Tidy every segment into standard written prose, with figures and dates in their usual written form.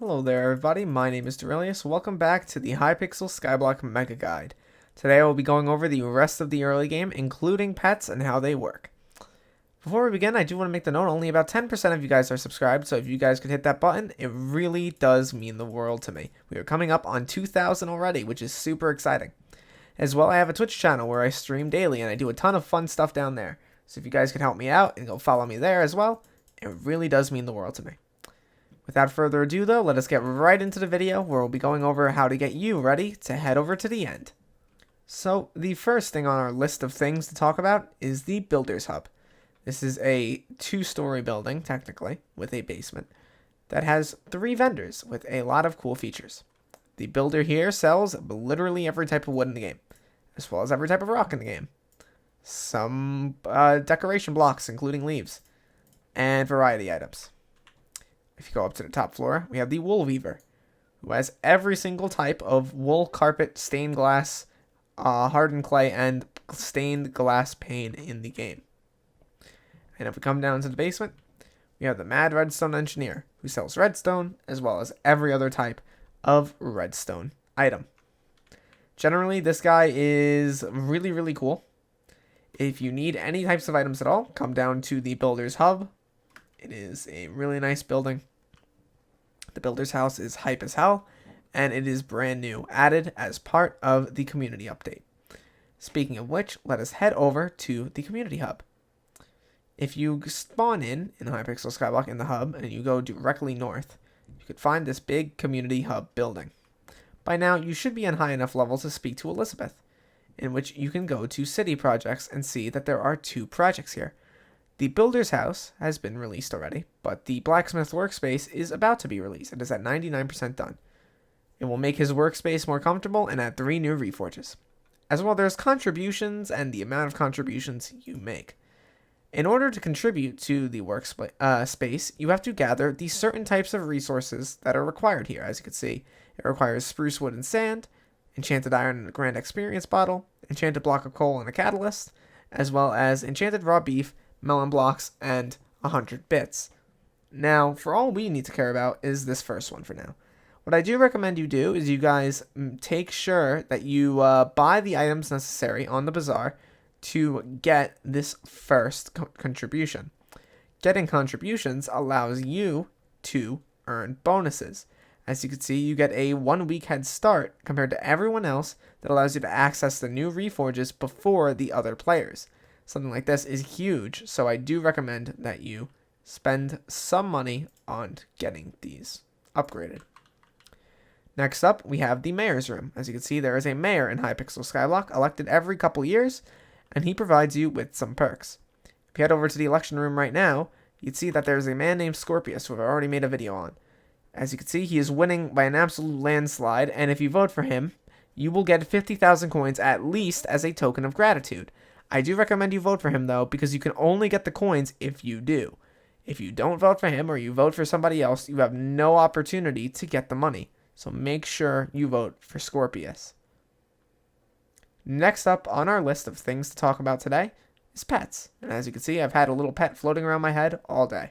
Hello there everybody, my name is Derailious. Welcome back to the Hypixel Skyblock Mega Guide. Today I will be going over the rest of the early game, including pets and how they work. Before we begin, I do want to make the note only about 10% of you guys are subscribed, so if you guys could hit that button, it really does mean the world to me. We are coming up on 2,000 already, which is super exciting. As well, I have a Twitch channel where I stream daily and I do a ton of fun stuff down there. So if you guys could help me out and go follow me there as well, it really does mean the world to me. Without further ado though, let us get right into the video where we'll be going over how to get you ready to head over to the end. So the first thing on our list of things to talk about is the Builder's Hub. This is a 2-story building, technically, with a basement that has 3 vendors with a lot of cool features. The builder here sells literally every type of wood in the game, as well as every type of rock in the game. Some decoration blocks, including leaves, and variety items. If you go up to the top floor, we have the Wool Weaver, who has every single type of wool, carpet, stained glass, hardened clay, and stained glass pane in the game. And if we come down to the basement, we have the Mad Redstone Engineer, who sells redstone, as well as every other type of redstone item. Generally, this guy is really, really cool. If you need any types of items at all, come down to the Builder's Hub. It is a really nice building. The builder's house is hype as hell, and it is brand new, added as part of the community update. Speaking of which, let us head over to the community hub. If you spawn in Hypixel Skyblock in the hub, and you go directly north, you could find this big community hub building. By now, you should be on high enough level to speak to Elizabeth, in which you can go to city projects and see that there are 2 projects here. The Builder's House has been released already, but the Blacksmith Workspace is about to be released. It is at 99% done. It will make his workspace more comfortable and add 3 new reforges. As well, there's contributions and the amount of contributions you make. In order to contribute to the workspace, you have to gather the certain types of resources that are required here. As you can see, it requires spruce wood and sand, enchanted iron and a grand experience bottle, enchanted block of coal and a catalyst, as well as enchanted raw beef, melon blocks, and 100 bits. Now, for all we need to care about is this first one for now. What I do recommend you do is you guys take sure that you buy the items necessary on the Bazaar to get this first contribution. Getting contributions allows you to earn bonuses. As you can see, you get a 1-week head start compared to everyone else that allows you to access the new reforges before the other players. Something like this is huge, so I do recommend that you spend some money on getting these upgraded. Next up, we have the Mayor's Room. As you can see, there is a mayor in Hypixel Skyblock, elected every couple years, and he provides you with some perks. If you head over to the election room right now, you'd see that there's a man named Scorpius, who I've already made a video on. As you can see, he is winning by an absolute landslide, and if you vote for him, you will get 50,000 coins at least as a token of gratitude. I do recommend you vote for him, though, because you can only get the coins if you do. If you don't vote for him or you vote for somebody else, you have no opportunity to get the money. So make sure you vote for Scorpius. Next up on our list of things to talk about today is pets. And as you can see, I've had a little pet floating around my head all day.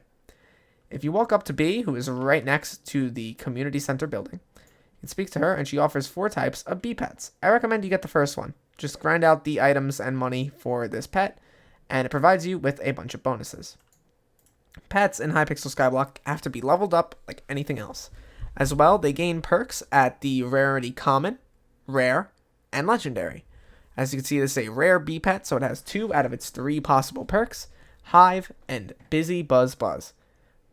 If you walk up to Bee, who is right next to the community center building, you can speak to her, and she offers 4 types of bee pets. I recommend you get the first one. Just grind out the items and money for this pet, and it provides you with a bunch of bonuses. Pets in Hypixel Skyblock have to be leveled up like anything else. As well, they gain perks at the rarity common, rare, and legendary. As you can see, this is a rare bee pet, so it has 2 out of its 3 possible perks, Hive and Busy Buzz Buzz.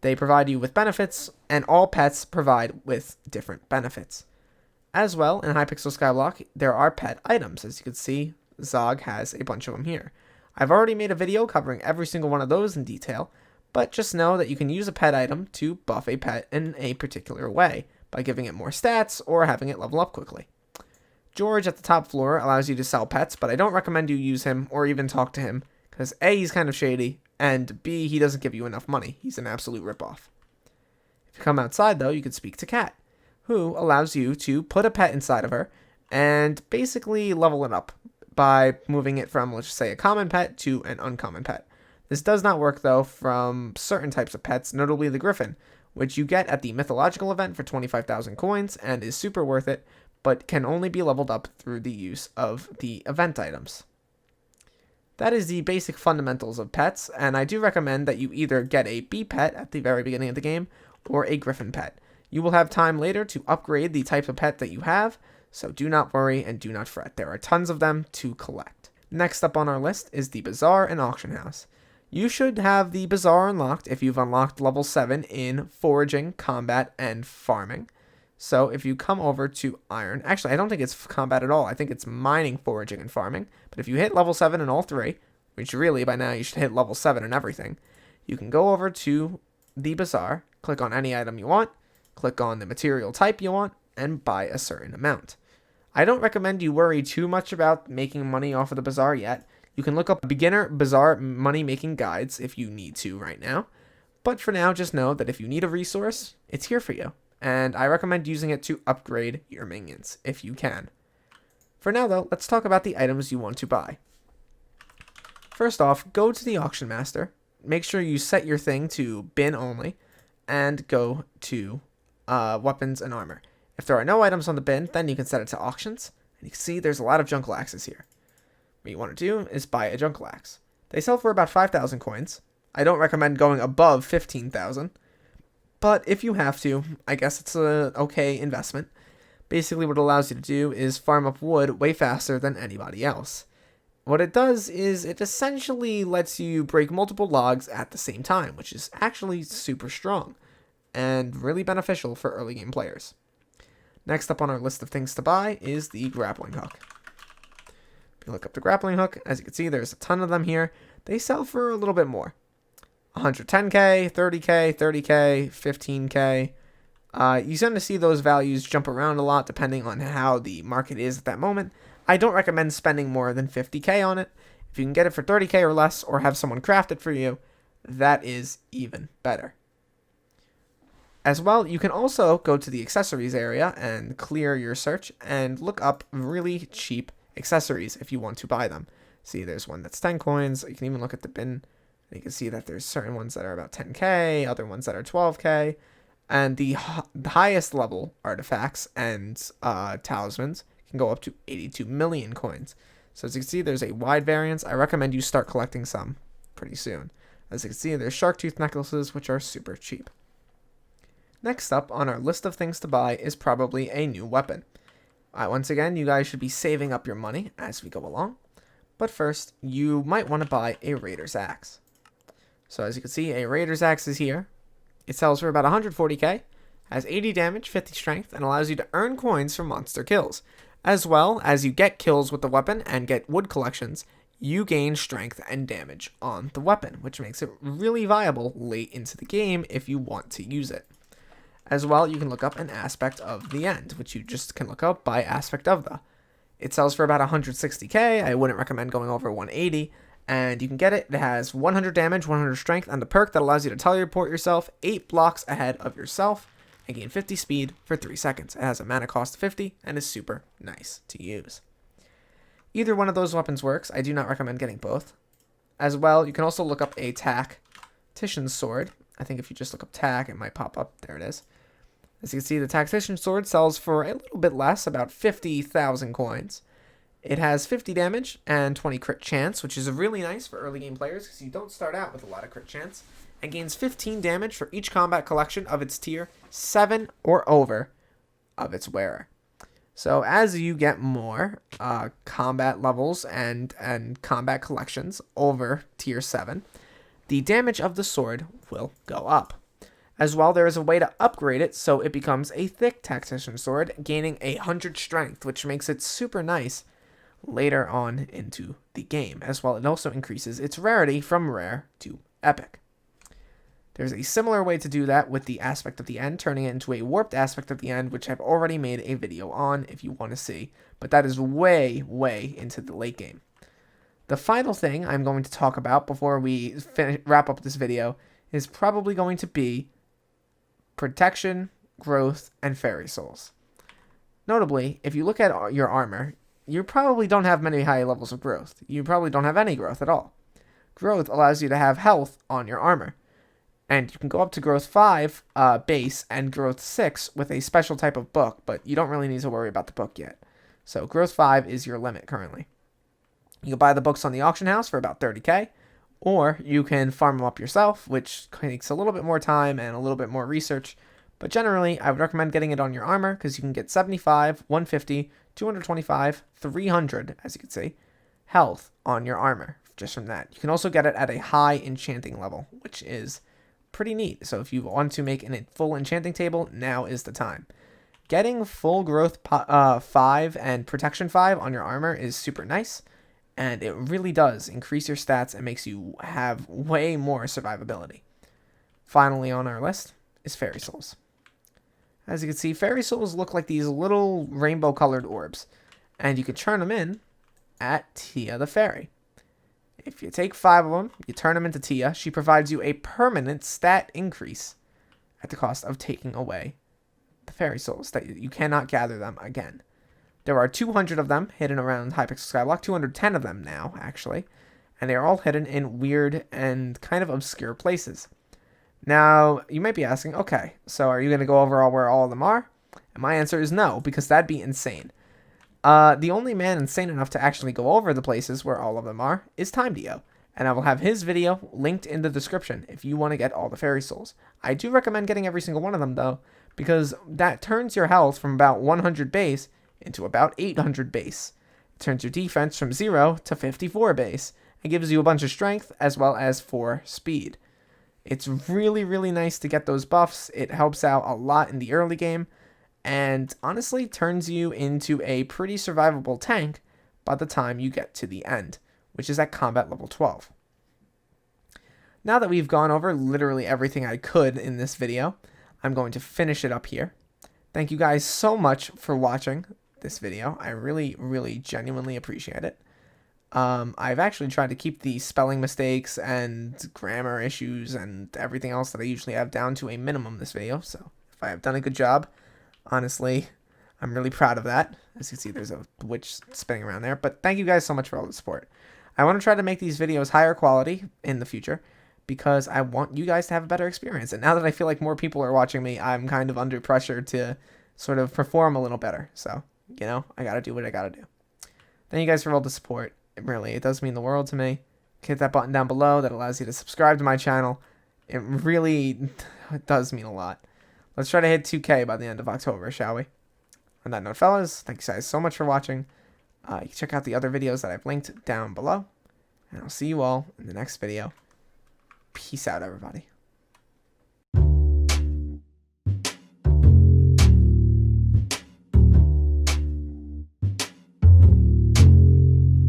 They provide you with benefits, and all pets provide with different benefits. As well, in Hypixel Skyblock, there are pet items. As you can see, Zog has a bunch of them here. I've already made a video covering every single one of those in detail, but just know that you can use a pet item to buff a pet in a particular way, by giving it more stats or having it level up quickly. George at the top floor allows you to sell pets, but I don't recommend you use him or even talk to him, because A, he's kind of shady, and B, he doesn't give you enough money. He's an absolute ripoff. If you come outside, though, you can speak to Cat, who allows you to put a pet inside of her and basically level it up by moving it from, let's just say, a common pet to an uncommon pet. This does not work, though, from certain types of pets, notably the griffin, which you get at the mythological event for 25,000 coins and is super worth it, but can only be leveled up through the use of the event items. That is the basic fundamentals of pets, and I do recommend that you either get a bee pet at the very beginning of the game or a griffin pet. You will have time later to upgrade the type of pet that you have, so do not worry and do not fret. There are tons of them to collect. Next up on our list is the Bazaar and Auction House. You should have the Bazaar unlocked if you've unlocked level 7 in foraging, combat, and farming. So if you come over to iron, actually I don't think it's combat at all, I think it's mining, foraging, and farming, but if you hit level 7 in all three, which really by now you should hit level 7 in everything, you can go over to the Bazaar, click on any item you want, click on the material type you want, and buy a certain amount. I don't recommend you worry too much about making money off of the Bazaar yet. You can look up beginner Bazaar money making guides if you need to right now, but for now just know that if you need a resource, it's here for you. And I recommend using it to upgrade your minions, if you can. For now though, let's talk about the items you want to buy. First off, go to the Auction Master, make sure you set your thing to bin only, and go to weapons and armor. If there are no items on the bin, then you can set it to auctions, and you can see there's a lot of jungle axes here. What you want to do is buy a jungle axe. They sell for about 5,000 coins. I don't recommend going above 15,000. But if you have to, I guess it's an okay investment. Basically what it allows you to do is farm up wood way faster than anybody else. What it does is it essentially lets you break multiple logs at the same time, which is actually super strong and really beneficial for early game players. Next up on our list of things to buy is the grappling hook. If you look up the grappling hook, as you can see there's a ton of them here. They sell for a little bit more. 110k, 30k, 30k, 15k. You tend to see those values jump around a lot depending on how the market is at that moment. I don't recommend spending more than 50k on it. If you can get it for 30k or less or have someone craft it for you, that is even better. As well, you can also go to the accessories area and clear your search and look up really cheap accessories if you want to buy them. See, there's one that's 10 coins. You can even look at the bin. You can see that there's certain ones that are about 10k, other ones that are 12k, and the highest level artifacts and talismans can go up to 82 million coins. So as you can see, there's a wide variance. I recommend you start collecting some pretty soon. As you can see, there's shark tooth necklaces, which are super cheap. Next up on our list of things to buy is probably a new weapon. Once again, you guys should be saving up your money as we go along. But first, you might want to buy a Raider's Axe. So as you can see, a Raider's Axe is here. It sells for about 140k, has 80 damage, 50 strength, and allows you to earn coins from monster kills. As well as you get kills with the weapon and get wood collections, you gain strength and damage on the weapon, which makes it really viable late into the game if you want to use it. As well, you can look up an aspect of the end, which you just can look up by aspect of the. It sells for about 160k. I wouldn't recommend going over 180. And you can get it. It has 100 damage, 100 strength, and the perk that allows you to teleport yourself 8 blocks ahead of yourself and gain 50 speed for 3 seconds. It has a mana cost of 50 and is super nice to use. Either one of those weapons works. I do not recommend getting both. As well, you can also look up a tactician's sword. I think if you just look up tac, it might pop up. There it is. As you can see, the tactician's sword sells for a little bit less, about 50,000 coins. It has 50 damage and 20 crit chance, which is really nice for early game players because you don't start out with a lot of crit chance, and gains 15 damage for each combat collection of its tier 7 or over of its wearer. So as you get more combat levels and combat collections over tier 7, the damage of the sword will go up. As well, there is a way to upgrade it so it becomes a thick tactician sword, gaining 100 strength, which makes it super nice later on into the game. As well, it also increases its rarity from rare to epic. There's a similar way to do that with the aspect of the end, turning it into a warped aspect of the end, which I've already made a video on if you want to see, but that is way into the late game. The final thing I'm going to talk about before we wrap up this video is probably going to be protection, growth, and fairy souls. Notably, if you look at your armor, you probably don't have many high levels of growth. You probably don't have any growth at all. Growth allows you to have health on your armor. And you can go up to growth 5 base and growth 6 with a special type of book, but you don't really need to worry about the book yet. So growth 5 is your limit currently. You can buy the books on the auction house for about 30k, or you can farm them up yourself, which takes a little bit more time and a little bit more research. But generally, I would recommend getting it on your armor because you can get 75, 150, 225, 300, as you can see, health on your armor just from that. You can also get it at a high enchanting level, which is pretty neat. So if you want to make a full enchanting table, now is the time. Getting full growth 5 and protection 5 on your armor is super nice, and it really does increase your stats and makes you have way more survivability. Finally on our list is Fairy Souls. As you can see, Fairy Souls look like these little rainbow-colored orbs, and you can turn them in at Tia the Fairy. If you take 5 of them, you turn them into Tia, she provides you a permanent stat increase at the cost of taking away the Fairy Souls, that you cannot gather them again. There are 200 of them hidden around Hypixel Skyblock, 210 of them now, actually, and they are all hidden in weird and kind of obscure places. Now, you might be asking, okay, so are you going to go over where all of them are? And my answer is no, because that'd be insane. The only man insane enough to actually go over the places where all of them are is TimeDio, and I will have his video linked in the description if you want to get all the Fairy Souls. I do recommend getting every single one of them, though, because that turns your health from about 100 base into about 800 base. It turns your defense from 0 to 54 base, and gives you a bunch of strength as well as 4 speed. It's really, really nice to get those buffs. It helps out a lot in the early game, and honestly turns you into a pretty survivable tank by the time you get to the end, which is at combat level 12. Now that we've gone over literally everything I could in this video, I'm going to finish it up here. Thank you guys so much for watching this video. I really, really genuinely appreciate it. I've actually tried to keep the spelling mistakes and grammar issues and everything else that I usually have down to a minimum this video, so if I have done a good job, honestly, I'm really proud of that. As you can see, there's a witch spinning around there, but thank you guys so much for all the support. I want to try to make these videos higher quality in the future because I want you guys to have a better experience, and now that I feel like more people are watching me, I'm kind of under pressure to sort of perform a little better, so, you know, I gotta do what I gotta do. Thank you guys for all the support. It does mean the world to me. Hit that button down below that allows you to subscribe to my channel. It really does mean a lot. Let's try to hit 2K by the end of October, shall we? On that note, fellas, thank you guys so much for watching. You can check out the other videos that I've linked down below. And I'll see you all in the next video. Peace out, everybody.